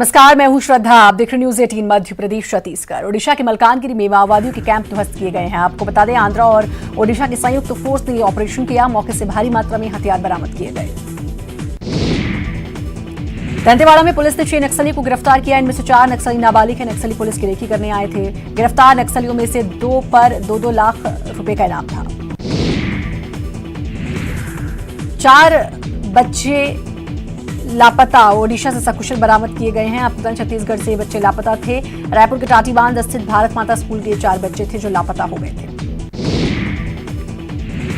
नमस्कार, मैं हूं श्रद्धा। आप देख रहे न्यूज 18 मध्य प्रदेश छत्तीसगढ़। ओडिशा के मलकानगिरी में माओवादियों के कैंप ध्वस्त किए गए हैं। आपको बता दें, आंध्रा और ओडिशा की संयुक्त फोर्स ने ऑपरेशन किया। मौके से भारी मात्रा में हथियार बरामद किए गए। दंतेवाड़ा में पुलिस ने 6 नक्सली को गिरफ्तार किया। इनमें से 4 नक्सली नाबालिग हैं। नक्सली पुलिस की रेकी करने आए थे। गिरफ्तार नक्सलियों में से 2 पर 2-2 लाख रुपए का इनाम था। 4 बच्चे लापता ओडिशा से सकुशल बरामद किए गए हैं। अब तक छत्तीसगढ़ से बच्चे लापता थे। रायपुर के टाटीबांध स्थित भारत माता स्कूल के 4 बच्चे थे जो लापता हो गए थे।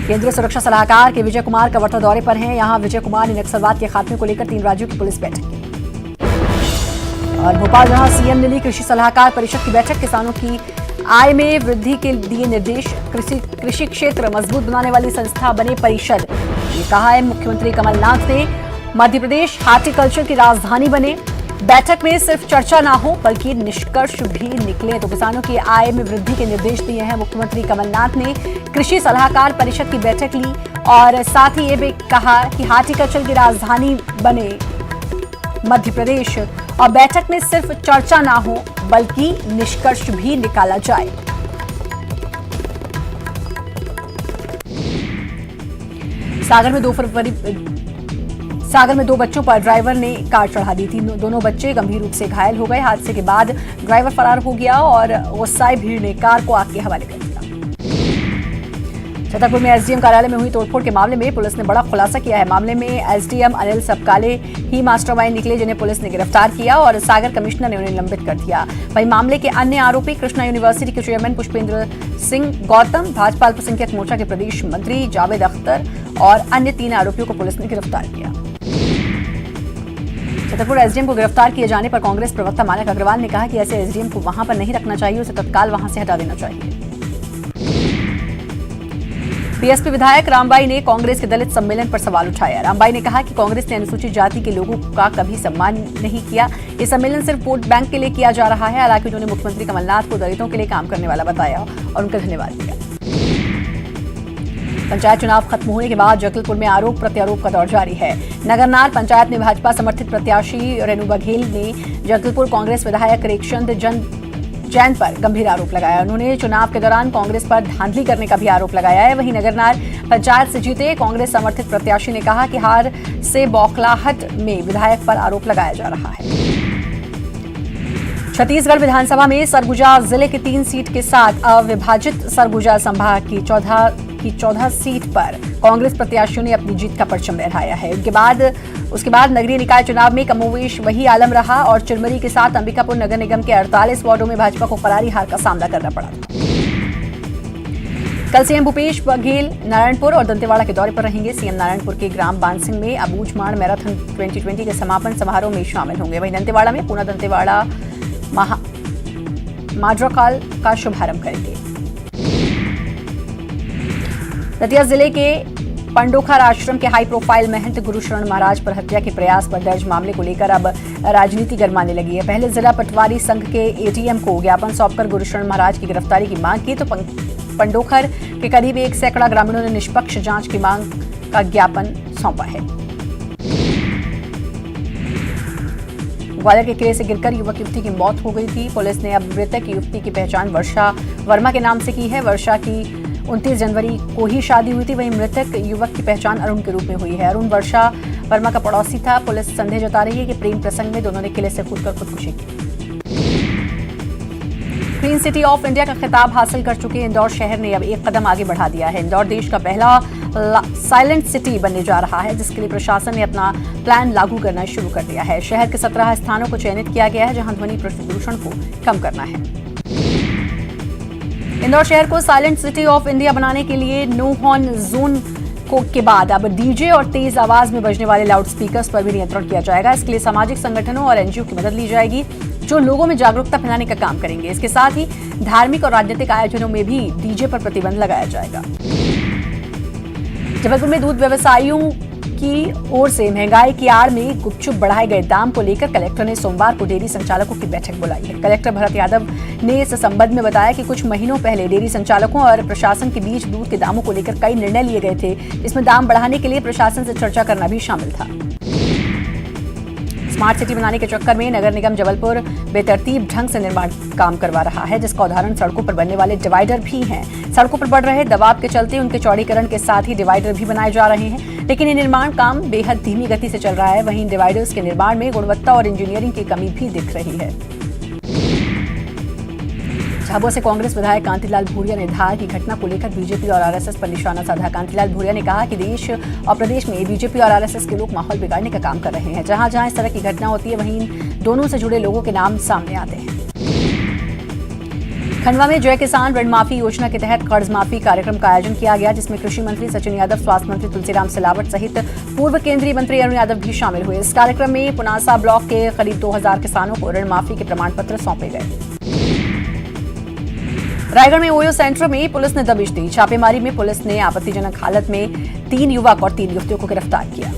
केंद्रीय सुरक्षा सलाहकार के विजय कुमार कवर्धा दौरे पर हैं। यहां विजय कुमार ने नक्सलवाद के खात्मे को लेकर 3 राज्यों की पुलिस बैठक की। और भोपाल जहां सीएम ने ली कृषि सलाहकार परिषद की बैठक। किसानों की आय में वृद्धि के दिए निर्देश। कृषि क्षेत्र मजबूत बनाने वाली संस्था बने परिषद, ये कहा है मुख्यमंत्री कमलनाथ ने। मध्य प्रदेश हार्टिकल्चर की राजधानी बने। बैठक में सिर्फ चर्चा ना हो बल्कि निष्कर्ष भी निकले। तो किसानों की आय में वृद्धि के निर्देश दिए हैं मुख्यमंत्री कमलनाथ ने। कृषि सलाहकार परिषद की बैठक ली और साथ ही ये भी कहा कि हार्टिकल्चर की राजधानी बने मध्य प्रदेश, और बैठक में सिर्फ चर्चा ना हो बल्कि निष्कर्ष भी निकाला जाए। सागर में 2 बच्चों पर ड्राइवर ने कार चढ़ा दी थी। दोनों बच्चे गंभीर रूप से घायल हो गए। हादसे के बाद ड्राइवर फरार हो गया और गुस्साए भीड़ ने कार को आग के हवाले कर दिया। छतरपुर में एसडीएम कार्यालय में हुई तोड़फोड़ के मामले में पुलिस ने बड़ा खुलासा किया है। मामले में एसडीएम अनिल सबकाले ही मास्टरमाइंड निकले, जिन्हें पुलिस ने गिरफ्तार किया और सागर कमिश्नर ने उन्हें निलंबित कर दिया। वहीं मामले के अन्य आरोपी कृष्णा यूनिवर्सिटी के चेयरमैन पुष्पेंद्र सिंह गौतम, भाजपा अल्पसंख्यक मोर्चा के प्रदेश मंत्री जावेद अख्तर और अन्य 3 आरोपियों को पुलिस ने गिरफ्तार किया। छतरपुर एसडीएम को गिरफ्तार किए जाने पर कांग्रेस प्रवक्ता मानक अग्रवाल ने कहा कि ऐसे एसडीएम को वहां पर नहीं रखना चाहिए, उसे तत्काल वहां से हटा देना चाहिए। बीएसपी विधायक रामबाई ने कांग्रेस के दलित सम्मेलन पर सवाल उठाया। रामबाई ने कहा कि कांग्रेस ने अनुसूचित जाति के लोगों का कभी सम्मान नहीं किया। ये सम्मेलन सिर्फ वोट बैंक के लिए किया जा रहा है। हालांकि उन्होंने मुख्यमंत्री कमलनाथ को दलितों के लिए काम करने वाला बताया और उनका धन्यवाद दिया। पंचायत चुनाव खत्म होने के बाद जगदलपुर में आरोप प्रत्यारोप का दौर जारी है। नगरनार पंचायत में भाजपा समर्थित प्रत्याशी रेणु बघेल ने जगदलपुर कांग्रेस विधायक रेखचंद जैन पर गंभीर आरोप लगाया। उन्होंने चुनाव के दौरान कांग्रेस पर धांधली करने का भी आरोप लगाया है। वहीं नगरनार पंचायत से जीते कांग्रेस समर्थित प्रत्याशी ने कहा कि हार से बौखलाहट में विधायक पर आरोप लगाया जा रहा है। छत्तीसगढ़ विधानसभा में सरगुजा जिले की 3 सीट के साथ अविभाजित सरगुजा संभाग की 14 सीट पर कांग्रेस प्रत्याशियों ने अपनी जीत का परचम लहराया है। उसके बाद नगरीय निकाय चुनाव में कमोवेश वही आलम रहा और चिरमिरी के साथ अंबिकापुर नगर निगम के 48 वार्डों में भाजपा को करारी हार का सामना करना पड़ा। कल सीएम भूपेश बघेल नारायणपुर और दंतेवाड़ा के दौरे पर रहेंगे। सीएम नारायणपुर के ग्राम बानसिंह में अबूझमाड़ मैराथन 2020 के समापन समारोह में शामिल होंगे। वहीं दंतेवाड़ा में पूना दंतेवाड़ा माड्राकाल का शुभारंभ करेंगे। दतिया जिले के पंडोखर आश्रम के हाई प्रोफाइल महंत गुरुशरण महाराज पर हत्या के प्रयास पर दर्ज मामले को लेकर अब राजनीति गरमाने लगी है। पहले जिला पटवारी संघ के एटीएम को ज्ञापन सौंपकर गुरुशरण महाराज की गिरफ्तारी की मांग की, तो पंडोखर के करीब 1 सैकड़ा ग्रामीणों ने निष्पक्ष जांच की मांग का ज्ञापन सौंपा है। ग्वालियर के किले से गिरकर युवक युवती की मौत हो गई थी। पुलिस ने अब मृतक युवती की पहचान वर्षा वर्मा के नाम से की है। वर्षा की 29 जनवरी को ही शादी हुई थी। वहीं मृतक युवक की पहचान अरुण के रूप में हुई है। अरुण वर्षा वर्मा का पड़ोसी था। पुलिस संदेह जता रही है कि प्रेम प्रसंग में दोनों ने किले से कूदकर खुदकुशी की। क्लीन सिटी ऑफ इंडिया का खिताब हासिल कर चुके इंदौर शहर ने अब एक कदम आगे बढ़ा दिया है। इंदौर देश का पहला साइलेंट सिटी बनने जा रहा है, जिसके लिए प्रशासन ने अपना प्लान लागू करना शुरू कर दिया है। शहर के 17 स्थानों को चयनित किया गया है जहां ध्वनि प्रदूषण को कम करना है। इंदौर शहर को साइलेंट सिटी ऑफ इंडिया बनाने के लिए नो हॉर्न जोन के बाद अब डीजे और तेज आवाज में बजने वाले लाउड स्पीकर्स पर भी नियंत्रण किया जाएगा। इसके लिए सामाजिक संगठनों और एनजीओ की मदद ली जाएगी जो लोगों में जागरूकता फैलाने का काम करेंगे। इसके साथ ही धार्मिक और राजनीतिक आयोजनों में भी डीजे पर प्रतिबंध लगाया जाएगा। जबलपुर में दूध व्यवसायियों की ओर से महंगाई की आड़ में गुपचुप बढ़ाए गए दाम को लेकर कलेक्टर ने सोमवार को डेयरी संचालकों की बैठक बुलाई है। कलेक्टर भरत यादव ने इस संबंध में बताया कि कुछ महीनों पहले डेयरी संचालकों और प्रशासन के बीच दूध के दामों को लेकर कई निर्णय लिए गए थे। इसमें दाम बढ़ाने के लिए प्रशासन से चर्चा करना भी शामिल था। स्मार्ट सिटी बनाने के चक्कर में नगर निगम जबलपुर बेतरतीब ढंग से निर्माण काम करवा रहा है, जिसका उदाहरण सड़कों पर बनने वाले डिवाइडर भी हैं। सड़कों पर बढ़ रहे दबाव के चलते उनके चौड़ीकरण के साथ ही डिवाइडर भी बनाए जा रहे हैं, लेकिन ये निर्माण काम बेहद धीमी गति से चल रहा है। वहीं इन डिवाइडर्स के निर्माण में गुणवत्ता और इंजीनियरिंग की कमी भी दिख रही है। झाबुआ से कांग्रेस विधायक कांतिलाल भूरिया ने धार की घटना को लेकर बीजेपी और आरएसएस पर निशाना साधा। कांतिलाल भूरिया ने कहा कि देश और प्रदेश में बीजेपी और आरएसएस के लोग माहौल बिगाड़ने का काम कर रहे हैं। जहां जहां इस तरह की घटना होती है, वहीं दोनों से जुड़े लोगों के नाम सामने आते हैं। खंडवा में जय किसान ऋण माफी योजना के तहत कर्ज माफी कार्यक्रम का आयोजन किया गया, जिसमें कृषि मंत्री सचिन यादव, स्वास्थ्य मंत्री तुलसीराम सिलावट सहित पूर्व केंद्रीय मंत्री अरुण यादव भी शामिल हुए। इस कार्यक्रम में पुनासा ब्लॉक के करीब 2000 किसानों को ऋण माफी के प्रमाण पत्र सौंपे गए। रायगढ़ में ओयो सेंटर में पुलिस ने दबिश दी। छापेमारी में पुलिस ने आपत्तिजनक हालत में 3 युवक और 3 युवतियों को गिरफ्तार किया।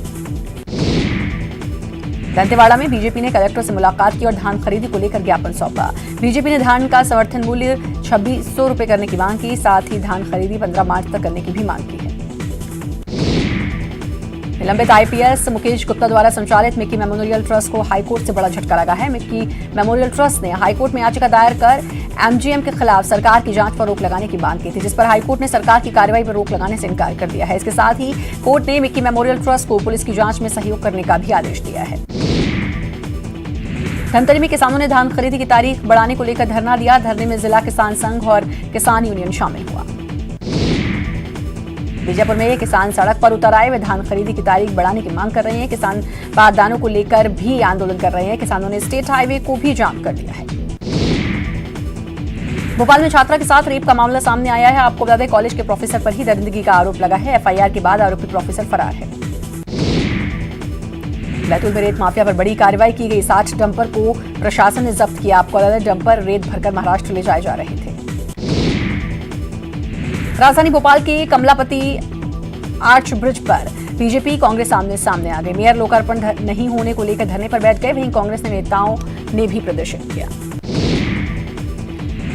दंतेवाड़ा में बीजेपी ने कलेक्टर से मुलाकात की और धान खरीदी को लेकर ज्ञापन सौंपा। बीजेपी ने धान का समर्थन मूल्य 2600 रुपए करने की मांग की, साथ ही धान खरीदी 15 मार्च तक करने की भी मांग की है। निलंबित आईपीएस मुकेश गुप्ता द्वारा संचालित मिक्की मेमोरियल ट्रस्ट को हाईकोर्ट से बड़ा झटका लगा है। मिक्की मेमोरियल ट्रस्ट ने हाईकोर्ट में याचिका दायर कर एमजीएम के खिलाफ सरकार की जांच पर रोक लगाने की मांग की थी, जिस पर हाईकोर्ट ने सरकार की कार्रवाई पर रोक लगाने से इनकार कर दिया है। इसके साथ ही कोर्ट ने मिक्की मेमोरियल ट्रस्ट को पुलिस की जांच में सहयोग करने का भी आदेश दिया है। धमतरी में किसानों ने धान खरीदी की तारीख बढ़ाने को लेकर धरना दिया। धरने में जिला किसान संघ और किसान यूनियन शामिल हुआ। बीजापुर में किसान सड़क पर उतर आए, वे धान खरीदी की तारीख बढ़ाने की मांग कर रहे हैं। किसान बारदानों को लेकर भी आंदोलन कर रहे हैं। किसानों ने स्टेट हाईवे को भी जाम कर दिया है। भोपाल में छात्रा के साथ रेप का मामला सामने आया है। आपको बता दें, कॉलेज के प्रोफेसर पर ही दरिंदगी का आरोप लगा है। एफआईआर के बाद आरोपी प्रोफेसर फरार है। बैतूल में रेत माफिया पर बड़ी कार्रवाई की गई। 60 डंपर को प्रशासन ने जब्त किया। आपको बता दें, डंपर रेत भरकर महाराष्ट्र ले जाए जा रहे थे। राजधानी भोपाल के कमलापति आर्च ब्रिज पर बीजेपी कांग्रेस सामने आ गए। मेयर लोकार्पण नहीं होने को लेकर धरने पर बैठ गए। वहीं कांग्रेस के नेताओं ने भी प्रदर्शन किया।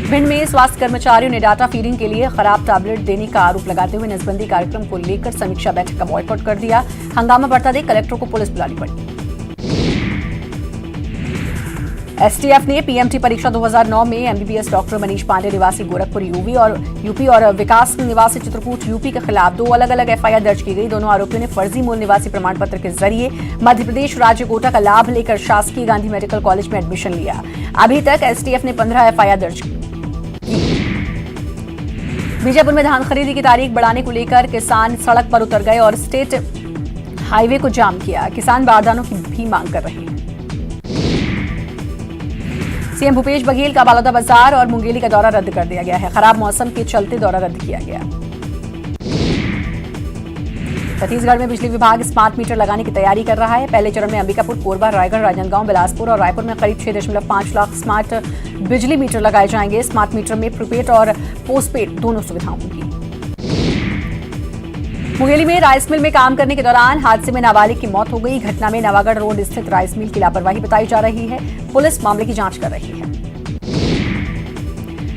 भिंड में स्वास्थ्य कर्मचारियों ने डाटा फीडिंग के लिए खराब टैबलेट देने का आरोप लगाते हुए नसबंदी कार्यक्रम को लेकर समीक्षा बैठक का बॉयकॉट कर दिया। हंगामा बढ़ता देख कलेक्टर को पुलिस बुलानी पड़ी। एसटीएफ ने पीएमटी परीक्षा 2009 में एमबीबीएस डॉक्टर मनीष पांडे निवासी गोरखपुर यूपी और विकास निवासी चित्रकूट यूपी के खिलाफ 2 अलग-अलग एफआईआर दर्ज की गई। दोनों आरोपियों ने फर्जी मूल निवासी प्रमाण पत्र के जरिए मध्य प्रदेश राज्य कोटा का लाभ लेकर शासकीय गांधी मेडिकल कॉलेज में एडमिशन लिया। अभी तक एसटीएफ ने 15 एफआईआर दर्ज की। बीजापुर में धान खरीदी की तारीख बढ़ाने को लेकर किसान सड़क पर उतर गए और स्टेट हाईवे को जाम किया। किसान बारदानों की भी मांग कर रहे हैं। सीएम भूपेश बघेल का बलौदा बाजार और मुंगेली का दौरा रद्द कर दिया गया है। खराब मौसम के चलते दौरा रद्द किया गया। छत्तीसगढ़ में बिजली विभाग स्मार्ट मीटर लगाने की तैयारी कर रहा है। पहले चरण में अंबिकापुर, कोरबा, रायगढ़, राजनांदगांव, बिलासपुर और रायपुर में करीब 6.5 लाख स्मार्ट बिजली मीटर लगाए जाएंगे। स्मार्ट मीटर में प्रीपेड और पोस्टपेड दोनों सुविधाएं होंगी। मुंगेली में राइस मिल में काम करने के दौरान हादसे में नाबालिग की मौत हो गई। घटना में नवागढ़ रोड स्थित राइस मिल की लापरवाही बताई जा रही है। पुलिस मामले की जांच कर रही है।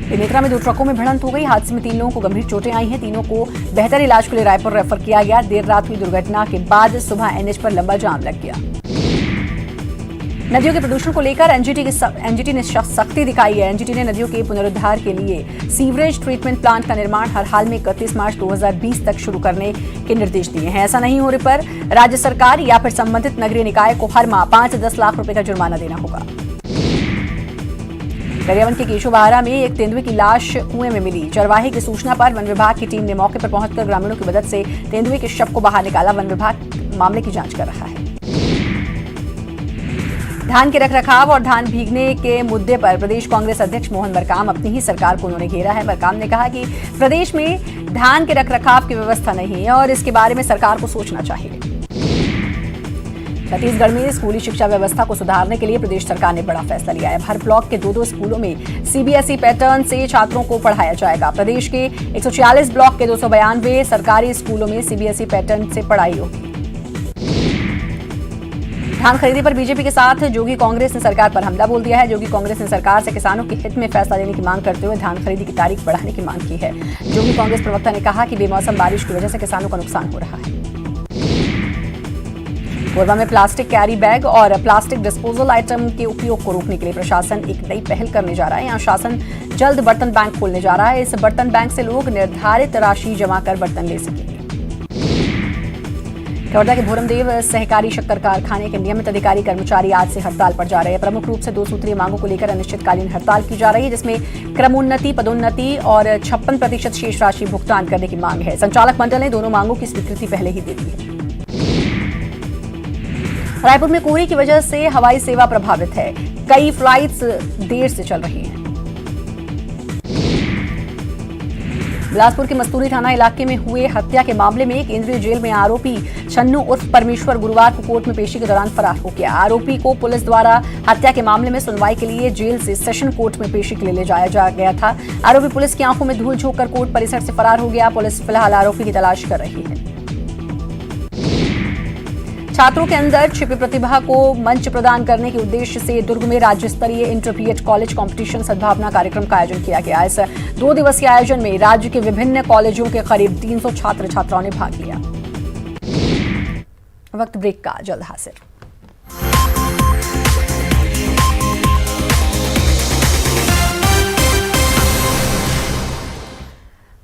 बेमेतरा में 2 ट्रकों में भिड़ंत हो गई। हादसे में 3 लोगों को गंभीर चोटें आई हैं। तीनों को बेहतर इलाज के लिए रायपुर रेफर किया गया। देर रात हुई दुर्घटना के बाद सुबह एनएच पर लंबा जाम लग गया। नदियों के प्रदूषण को लेकर एनजीटी ने सख्ती दिखाई है। एनजीटी ने नदियों के पुनरुद्धार के लिए सीवरेज ट्रीटमेंट प्लांट का निर्माण हर हाल में 31 मार्च 2020 तक शुरू करने के निर्देश दिए हैं। ऐसा नहीं होने पर राज्य सरकार या फिर संबंधित नगरीय निकाय को हर माह 5-10 लाख रुपए का जुर्माना देना होगा। गरियाबंद के केशोबहारा में एक तेंदुए की लाश कुएं में मिली। चरवाहे की सूचना पर वन विभाग की टीम ने मौके पर पहुंचकर ग्रामीणों की मदद से तेंदुए के शव को बाहर निकाला। वन विभाग मामले की जांच कर रहा है। धान के रखरखाव और धान भीगने के मुद्दे पर प्रदेश कांग्रेस अध्यक्ष मोहन मरकाम अपनी ही सरकार को उन्होंने घेरा है। मरकाम ने कहा कि प्रदेश में धान के रखरखाव की व्यवस्था नहीं है और इसके बारे में सरकार को सोचना चाहिए। छत्तीसगढ़ में स्कूली शिक्षा व्यवस्था को सुधारने के लिए प्रदेश सरकार ने बड़ा फैसला लिया है। हर ब्लॉक के 2-2 स्कूलों में सीबीएसई पैटर्न से छात्रों को पढ़ाया जाएगा। प्रदेश के 146 ब्लॉक के 292 सरकारी स्कूलों में सीबीएसई पैटर्न से पढ़ाई होगी। धान खरीदी पर बीजेपी के साथ जोगी कांग्रेस ने सरकार पर हमला बोल दिया है। जोगी कांग्रेस ने सरकार से किसानों के हित में फैसला लेने की मांग करते हुए धान खरीदी की तारीख बढ़ाने की मांग की है। जोगी कांग्रेस प्रवक्ता ने कहा कि बेमौसम बारिश की वजह से किसानों का नुकसान हो रहा है। कोरबा में प्लास्टिक कैरी बैग और प्लास्टिक डिस्पोजल आइटम के उपयोग को रोकने के लिए प्रशासन एक नई पहल करने जा रहा है। यहाँ शासन जल्द बर्तन बैंक खोलने जा रहा है। इस बर्तन बैंक से लोग निर्धारित राशि जमा कर बर्तन ले सकेंगे। कवर्धा के भोरमदेव सहकारी शक्कर कारखाने के नियमित अधिकारी कर्मचारी आज से हड़ताल पर जा रहे हैं। प्रमुख रूप से 2 सूत्रीय मांगों को लेकर अनिश्चितकालीन हड़ताल की जा रही है, जिसमें क्रमोन्नति, पदोन्नति और 56% शेष राशि भुगतान करने की मांग है। संचालक मंडल ने दोनों मांगों की स्वीकृति पहले ही दे दी है। रायपुर में कोहरे की वजह से हवाई सेवा प्रभावित है। कई फ्लाइट्स देर से चल रही हैं। बिलासपुर के मस्तूरी थाना इलाके में हुए हत्या के मामले में केंद्रीय जेल में आरोपी छन्नू उर्फ परमेश्वर गुरुवार को कोर्ट में पेशी के दौरान फरार हो गया। आरोपी को पुलिस द्वारा हत्या के मामले में सुनवाई के लिए जेल से सेशन कोर्ट में पेशी के लिए ले जाया गया था। आरोपी पुलिस की आंखों में धूल झोंककर कोर्ट परिसर से फरार हो गया। पुलिस फिलहाल आरोपी की तलाश कर रही है। छात्रों के अंदर छिपी प्रतिभा को मंच प्रदान करने के उद्देश्य से दुर्ग में राज्य स्तरीय इंटर बीएड कॉलेज कंपटीशन सद्भावना कार्यक्रम का आयोजन किया गया। इस 2 दिवसीय आयोजन में राज्य के विभिन्न कॉलेजों के करीब 300 छात्र छात्राओं ने भाग लिया। वक्त ब्रेक का जल्द हासिल।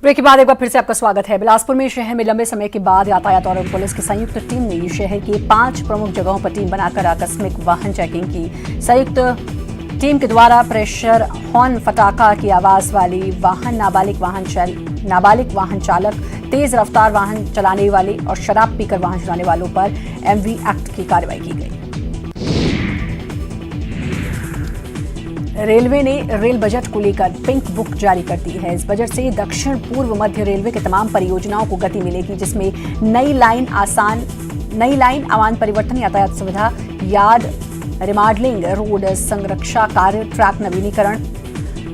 ब्रेक के बाद एक बार फिर से आपका स्वागत है। बिलासपुर में शहर में लंबे समय के बाद यातायात और पुलिस की संयुक्त टीम ने शहर के 5 प्रमुख जगहों पर टीम बनाकर आकस्मिक वाहन चेकिंग की। संयुक्त टीम के द्वारा प्रेशर हॉर्न, फटाका की आवाज वाली वाहन, नाबालिग वाहन चालक, तेज रफ्तार वाहन चलाने वाले और शराब पीकर वाहन चलाने वालों पर एमवी एक्ट की कार्रवाई की गई। रेलवे ने रेल बजट को लेकर पिंक बुक जारी कर दी है। इस बजट से दक्षिण पूर्व मध्य रेलवे के तमाम परियोजनाओं को गति मिलेगी, जिसमें नई लाइन, आवान परिवर्तन, यातायात सुविधा, यार्ड रिमॉडलिंग, रोड संरक्षा कार्य, ट्रैक नवीनीकरण,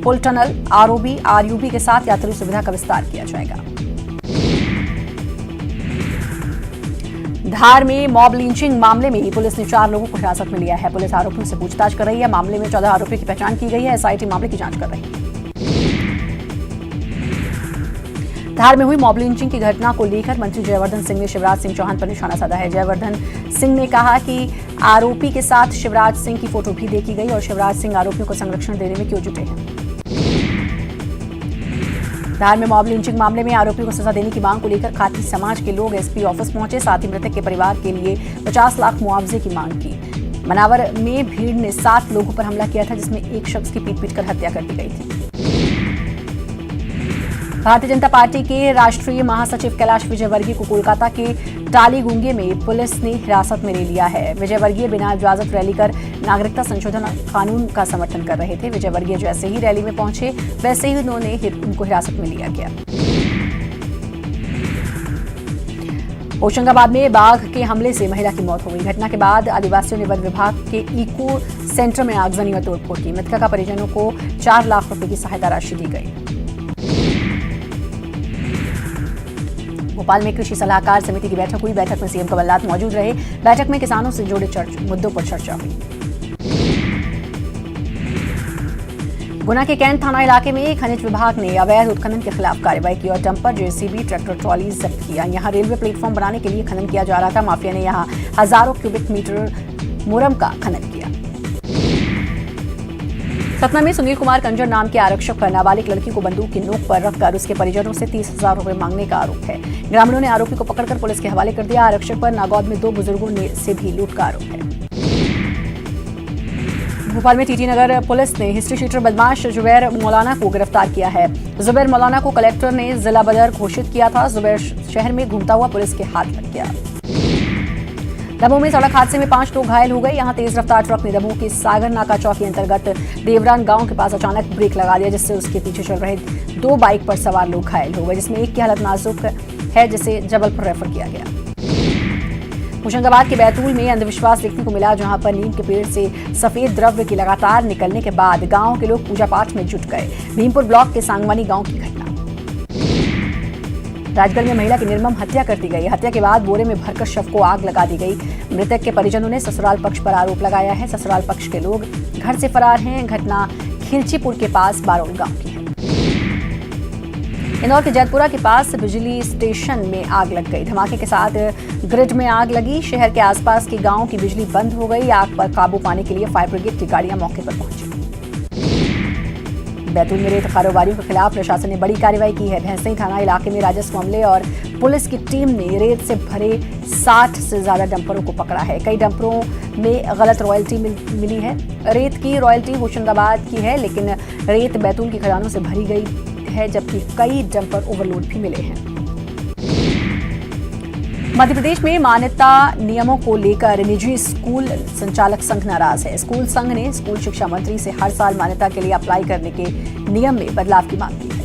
पुल, टनल, आरओबी, आरयूबी के साथ यात्री सुविधा का विस्तार किया जाएगा। धार में मॉब लिंचिंग मामले में पुलिस ने 4 लोगों को हिरासत में लिया है। पुलिस आरोपियों से पूछताछ कर रही है। मामले में 14 आरोपियों की पहचान की गई है। एसआईटी मामले की जांच कर रही है। धार में हुई मॉब लिंचिंग की घटना को लेकर मंत्री जयवर्धन सिंह ने शिवराज सिंह चौहान पर निशाना साधा है। जयवर्धन सिंह ने कहा कि आरोपी के साथ शिवराज सिंह की फोटो भी देखी गई और शिवराज सिंह आरोपियों को संरक्षण देने में क्यों जुटे हैं। धार में मॉब लिंचिंग मामले में आरोपियों को सजा देने की मांग को लेकर खाती समाज के लोग एसपी ऑफिस पहुंचे। साथ ही मृतक के परिवार के लिए 50 लाख मुआवजे की मांग की। मनावर में भीड़ ने 7 लोगों पर हमला किया था, जिसमें एक शख्स की पीट कर हत्या कर दी गई थी। भारतीय जनता पार्टी के राष्ट्रीय महासचिव कैलाश विजयवर्गीय को कोलकाता के टालीगुंगे में पुलिस ने हिरासत में ले लिया है। विजयवर्गीय बिना इजाजत रैली कर नागरिकता संशोधन कानून का समर्थन कर रहे थे। विजयवर्गीय जैसे ही रैली में पहुंचे वैसे ही उनको हिरासत में लिया गया। होशंगाबाद में बाघ के हमले से महिला की मौत हो गई। घटना के बाद आदिवासियों ने वन विभाग के इको सेंटर में आगजनी और तोड़फोड़ की। मृतका का परिजनों को 4 लाख रुपए की सहायता राशि दी गई। भोपाल में कृषि सलाहकार समिति की बैठक हुई। बैठक में सीएम कमलनाथ मौजूद रहे। बैठक में किसानों से जुड़े मुद्दों पर चर्चा हुई। गुना के कैंट थाना इलाके में खनिज विभाग ने अवैध उत्खनन के खिलाफ कार्रवाई की और डंपर, जेसीबी, ट्रैक्टर ट्रॉली जब्त किया। यहां रेलवे प्लेटफॉर्म बनाने के लिए खनन किया जा रहा था। माफिया ने यहां हजारों क्यूबिक मीटर मुरम का खनन किया। सतना में सुनील कुमार कंजर नाम के आरक्षक पर नाबालिग लड़की को बंदूक की नोक पर रखकर उसके परिजनों से 30,000 रुपए मांगने का आरोप है। ग्रामीणों ने आरोपी को पकड़कर पुलिस के हवाले कर दिया। आरक्षक पर नागौद में 2 बुजुर्गों से भी लूट का आरोप है। भोपाल में टीटी नगर पुलिस ने हिस्ट्री शीटर बदमाश जुबैर मौलाना को गिरफ्तार किया है। जुबैर मौलाना को कलेक्टर ने जिला बदर घोषित किया था। जुबैर शहर में घूमता हुआ पुलिस के हाथ लग गया। दमोह में सड़क हादसे में 5 लोग घायल हो गए। यहां तेज रफ्तार ट्रक ने दमोह के सागर नाका चौकी अंतर्गत देवरान गांव के पास अचानक ब्रेक लगा दिया, जिससे उसके पीछे चल रहे 2 बाइक पर सवार लोग घायल हो गए, जिसमें एक की हालत नाजुक है, जिसे जबलपुर रेफर किया गया। होशंगाबाद के बैतूल में अंधविश्वास देखने को मिला, जहां पर नीम के पेड़ से सफेद द्रव्य की लगातार निकलने के बाद गांव के लोग पूजा पाठ में जुट गए। भीमपुर ब्लॉक के सांगवानी गांव की घटना। राजगढ़ में महिला की निर्मम हत्या कर दी गई। हत्या के बाद बोरे में भरकर शव को आग लगा दी गई। मृतक के परिजनों ने ससुराल पक्ष पर आरोप लगाया है। ससुराल पक्ष के लोग घर से फरार हैं। घटना खिलचीपुर के पास बारोल गांव की है। इंदौर के जैतपुरा के पास बिजली स्टेशन में आग लग गई। धमाके के साथ ग्रिड में आग लगी। शहर के आसपास के गांवों की बिजली बंद हो गई। आग पर काबू पाने के लिए फायर ब्रिगेड की गाड़ियां मौके पर पहुंची। बैतूल में रेत कारोबारियों के खिलाफ प्रशासन ने बड़ी कार्रवाई की है। भैंसई थाना इलाके में राजस्व अमले और पुलिस की टीम ने रेत से भरे 60 से ज्यादा डंपरों को पकड़ा है। कई डंपरों में गलत रॉयल्टी मिली है। रेत की रॉयल्टी होशंगाबाद की है, लेकिन रेत बैतूल की खदानों से भरी गई है, जबकि कई डंपर ओवरलोड भी मिले हैं। मध्य प्रदेश में मान्यता नियमों को लेकर निजी स्कूल संचालक संघ नाराज है। स्कूल संघ ने स्कूल शिक्षा मंत्री से हर साल मान्यता के लिए अप्लाई करने के नियम में बदलाव की मांग की है।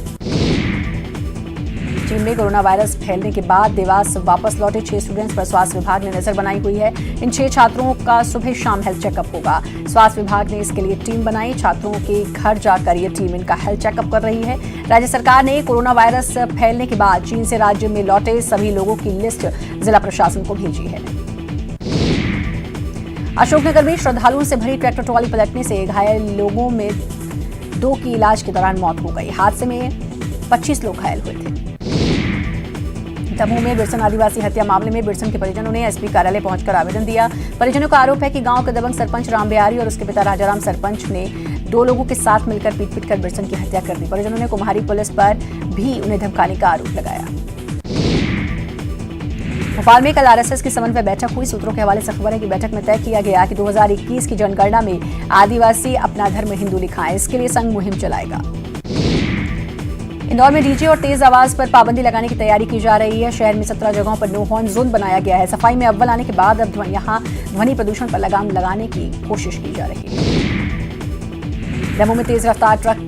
चीन में कोरोना वायरस फैलने के बाद देवास वापस लौटे 6 स्टूडेंट्स पर स्वास्थ्य विभाग ने नजर बनाई हुई है। इन 6 छात्रों का सुबह शाम हेल्थ चेकअप होगा। स्वास्थ्य विभाग ने इसके लिए टीम बनाई। छात्रों के घर जाकर ये टीम इनका हेल्थ चेकअप कर रही है। राज्य सरकार ने कोरोना वायरस फैलने के बाद चीन से राज्य में लौटे सभी लोगों की लिस्ट जिला प्रशासन को भेजी है। अशोकनगर में श्रद्धालुओं से भरी ट्रैक्टर ट्रॉली पलटने से घायल लोगों में 2 की इलाज के दौरान मौत हो गई। हादसे में 25 लोग घायल हुए थे। दमोह में बिरसन आदिवासी हत्या मामले में बिरसन के परिजनों ने एसपी कार्यालय पहुंचकर आवेदन दिया। परिजनों का आरोप है कि गांव के दबंग सरपंच राम बिहारी और उसके पिता राजाराम सरपंच ने 2 लोगों के साथ मिलकर पीट कर बिरसन की हत्या कर दी। परिजनों ने कुम्हारी पुलिस पर भी उन्हें धमकाने का आरोप लगाया। भोपाल में कल आरएसएस की समन्वय बैठक हुई। सूत्रों के हवाले से खबर है कि बैठक में तय किया गया कि 2021 की जनगणना में आदिवासी अपना धर्म हिंदू लिखाएं। इसके लिए संघ मुहिम चलाएगा। इंदौर में डीजे और तेज आवाज पर पाबंदी लगाने की तैयारी की जा रही है। शहर में 17 जगहों पर नो हॉर्न जोन बनाया गया है। सफाई में अव्वल आने के बाद अब यहां ध्वनि प्रदूषण पर लगाम लगाने की कोशिश की जा रही है। दमोह में तेज रफ्तार ट्रक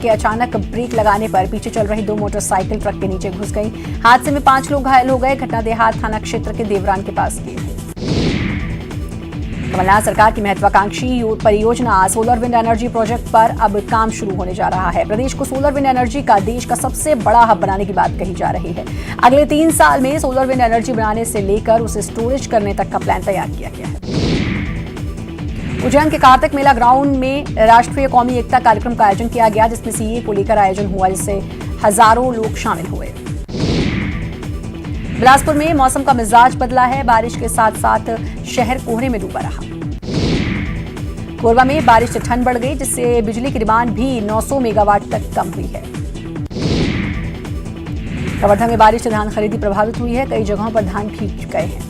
के अचानक ब्रेक लगाने पर पीछे चल रही 2 मोटरसाइकिल ट्रक के नीचे घुस गई। हादसे में 5 लोग घायल हो गए। घटना देहात थाना क्षेत्र के देवरान के पास की है। कमलनाथ सरकार की महत्वाकांक्षी परियोजना सोलर विंड एनर्जी प्रोजेक्ट पर अब काम शुरू होने जा रहा है। प्रदेश को सोलर विंड एनर्जी का देश का सबसे बड़ा हब बनाने की बात कही जा रही है। अगले 3 साल में सोलर विंड एनर्जी बनाने से लेकर उसे स्टोरेज करने तक का प्लान तैयार किया गया है। उज्जैन के कार्तिक मेला ग्राउंड में राष्ट्रीय कौमी एकता कार्यक्रम का आयोजन किया गया, जिसमें सीए को लेकर आयोजन हुआ, जिससे हजारों लोग शामिल हुए। बिलासपुर में मौसम का मिजाज बदला है। बारिश के साथ साथ शहर कोहरे में डूबा रहा। कोरबा में बारिश से ठंड बढ़ गई, जिससे बिजली की डिमांड भी 900 मेगावाट तक कम हुई है। कवर्धा में बारिश से धान खरीदी प्रभावित हुई है। कई जगहों पर धान भीग गए हैं।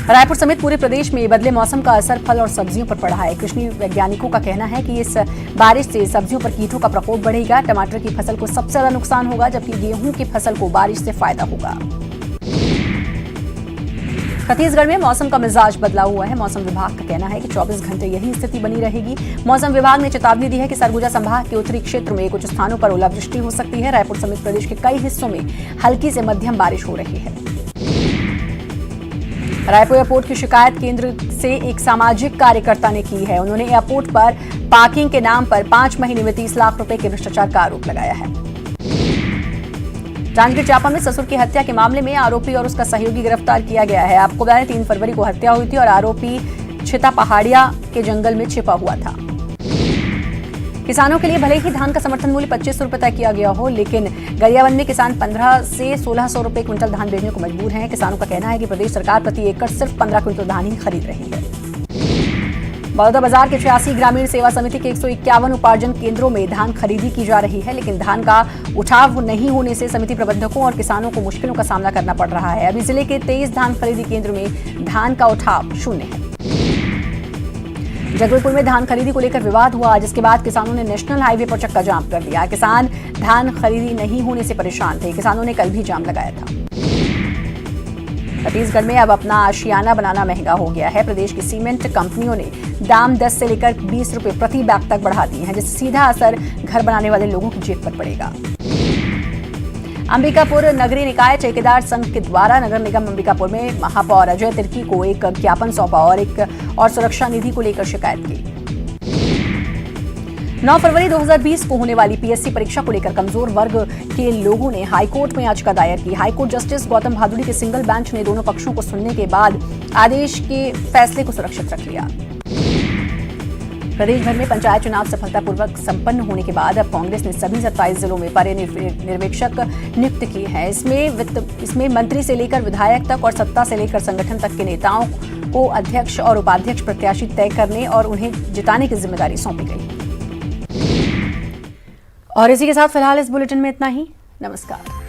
रायपुर समेत पूरे प्रदेश में बदले मौसम का असर फल और सब्जियों पर पड़ा है। कृषि वैज्ञानिकों का कहना है कि इस बारिश से सब्जियों पर कीटों का प्रकोप बढ़ेगा। टमाटर की फसल को सबसे ज्यादा नुकसान होगा, जबकि गेहूं की फसल को बारिश से फायदा होगा। छत्तीसगढ़ में मौसम का मिजाज बदला हुआ है। मौसम विभाग का कहना है कि 24 घंटे यही स्थिति बनी रहेगी। मौसम विभाग ने चेतावनी दी है कि सरगुजा संभाग के उत्तरी क्षेत्र में कुछ स्थानों पर ओलावृष्टि हो सकती है। रायपुर समेत प्रदेश के कई हिस्सों में हल्की से मध्यम बारिश हो रही है। रायपुर एयरपोर्ट की शिकायत केंद्र से एक सामाजिक कार्यकर्ता ने की है। उन्होंने एयरपोर्ट पर पार्किंग के नाम पर 5 महीने में 30 लाख रुपए के भ्रष्टाचार का आरोप लगाया है। जांजगीर चांपा में ससुर की हत्या के मामले में आरोपी और उसका सहयोगी गिरफ्तार किया गया है। आपको बता दें 3 फरवरी को हत्या हुई थी और आरोपी छिता पहाड़िया के जंगल में छिपा हुआ था। किसानों के लिए भले ही धान का समर्थन मूल्य 2500 रुपए तय किया गया हो, लेकिन गरियाबंद में किसान 15 से 1600 रुपए क्विंटल धान बेचने को मजबूर हैं। किसानों का कहना है कि प्रदेश सरकार प्रति एकड़ सिर्फ 15 क्विंटल धान ही खरीद रही है। बड़ौदा बाजार के 86 ग्रामीण सेवा समिति के 151 उपार्जन केंद्रों में धान खरीदी की जा रही है, लेकिन धान का उठाव नहीं होने से समिति प्रबंधकों और किसानों को मुश्किलों का सामना करना पड़ रहा है। अभी जिले के 23 धान खरीदी केंद्र में धान का उठाव शून्य है। जगदलपुर में धान खरीदी को लेकर विवाद हुआ, जिसके बाद किसानों ने नेशनल हाईवे पर चक्का जाम कर दिया। किसान धान खरीदी नहीं होने से परेशान थे। किसानों ने कल भी जाम लगाया था। छत्तीसगढ़ में अब अपना आशियाना बनाना महंगा हो गया है। प्रदेश की सीमेंट कंपनियों ने दाम 10 से लेकर 20 रुपए प्रति बैग तक बढ़ा दिए हैं, जिससे सीधा असर घर बनाने वाले लोगों की जेब पर पड़ेगा। अंबिकापुर नगरीय निकाय ठेकेदार संघ के द्वारा नगर निगम अंबिकापुर में महापौर अजय तिर्की को एक ज्ञापन सौंपा और सुरक्षा निधि को लेकर शिकायत की। 9 फरवरी 2020 को होने वाली पीएससी परीक्षा को लेकर कमजोर वर्ग के लोगों ने हाईकोर्ट में याचिका दायर की। हाईकोर्ट जस्टिस गौतम भादुड़ी के सिंगल बेंच ने दोनों पक्षों को सुनने के बाद आदेश के फैसले को सुरक्षित रख लिया। प्रदेश भर में पंचायत चुनाव सफलतापूर्वक संपन्न होने के बाद अब कांग्रेस ने सभी 27 जिलों में पर्यवेक्षक नियुक्त किए हैं। इसमें मंत्री से लेकर विधायक तक और सत्ता से लेकर संगठन तक के नेताओं को अध्यक्ष और उपाध्यक्ष प्रत्याशी तय करने और उन्हें जिताने की जिम्मेदारी सौंपी गई। और इसी के साथ फिलहाल इस बुलेटिन में इतना ही। नमस्कार।